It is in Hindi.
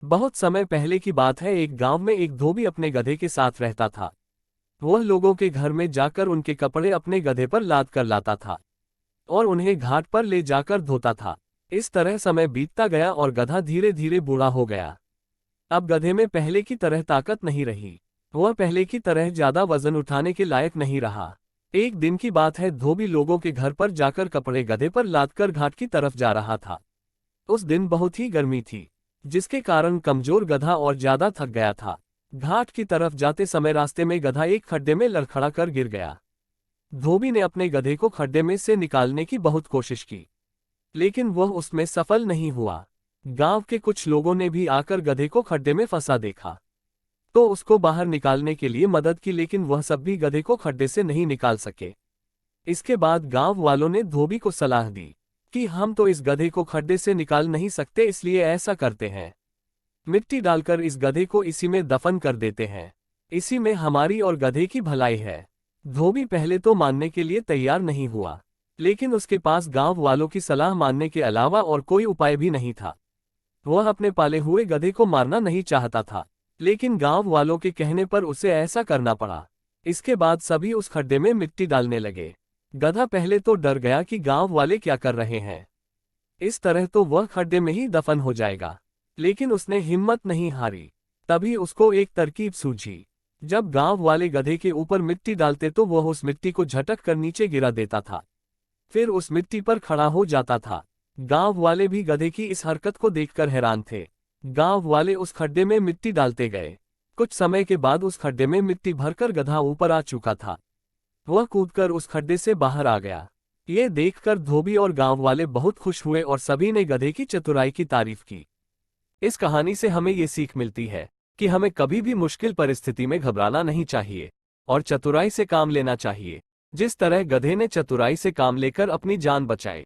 बहुत समय पहले की बात है। एक गांव में एक धोबी अपने गधे के साथ रहता था। वह लोगों के घर में जाकर उनके कपड़े अपने गधे पर लाद कर लाता था और उन्हें घाट पर ले जाकर धोता था। इस तरह समय बीतता गया और गधा धीरे धीरे बूढ़ा हो गया। अब गधे में पहले की तरह ताकत नहीं रही। वह पहले की तरह ज्यादा वजन उठाने के लायक नहीं रहा। एक दिन की बात है, धोबी लोगों के घर पर जाकर कपड़े गधे पर लादकर घाट की तरफ जा रहा था। उस दिन बहुत ही गर्मी थी, जिसके कारण कमजोर गधा और ज्यादा थक गया था। घाट की तरफ जाते समय रास्ते में गधा एक खड्डे में लड़खड़ा कर गिर गया। धोबी ने अपने गधे को खड्डे में से निकालने की बहुत कोशिश की, लेकिन वह उसमें सफल नहीं हुआ। गांव के कुछ लोगों ने भी आकर गधे को खड्डे में फंसा देखा, तो उसको बाहर निकालने के लिए मदद की, लेकिन वह सब भी गधे को खड्डे से नहीं निकाल सके। इसके बाद गांव वालों ने धोबी को सलाह दी कि हम तो इस गधे को खड्डे से निकाल नहीं सकते, इसलिए ऐसा करते हैं, मिट्टी डालकर इस गधे को इसी में दफन कर देते हैं। इसी में हमारी और गधे की भलाई है। धोबी पहले तो मानने के लिए तैयार नहीं हुआ, लेकिन उसके पास गांव वालों की सलाह मानने के अलावा और कोई उपाय भी नहीं था। वह अपने पाले हुए गधे को मारना नहीं चाहता था, लेकिन गांव वालों के कहने पर उसे ऐसा करना पड़ा। इसके बाद सभी उस खड्डे में मिट्टी डालने लगे। गधा पहले तो डर गया कि गांव वाले क्या कर रहे हैं, इस तरह तो वह खड्डे में ही दफन हो जाएगा, लेकिन उसने हिम्मत नहीं हारी। तभी उसको एक तरकीब सूझी। जब गांव वाले गधे के ऊपर मिट्टी डालते तो वह उस मिट्टी को झटक कर नीचे गिरा देता था, फिर उस मिट्टी पर खड़ा हो जाता था। गांव वाले भी गधे की इस हरकत को देखकर हैरान थे। गांव वाले उस खड्डे में मिट्टी डालते गए। कुछ समय के बाद उस खड्डे में मिट्टी भरकर गधा ऊपर आ चुका था। वह कूदकर उस खड्डे से बाहर आ गया। ये देखकर धोबी और गांव वाले बहुत खुश हुए और सभी ने गधे की चतुराई की तारीफ की। इस कहानी से हमें ये सीख मिलती है कि हमें कभी भी मुश्किल परिस्थिति में घबराना नहीं चाहिए और चतुराई से काम लेना चाहिए, जिस तरह गधे ने चतुराई से काम लेकर अपनी जान बचाई।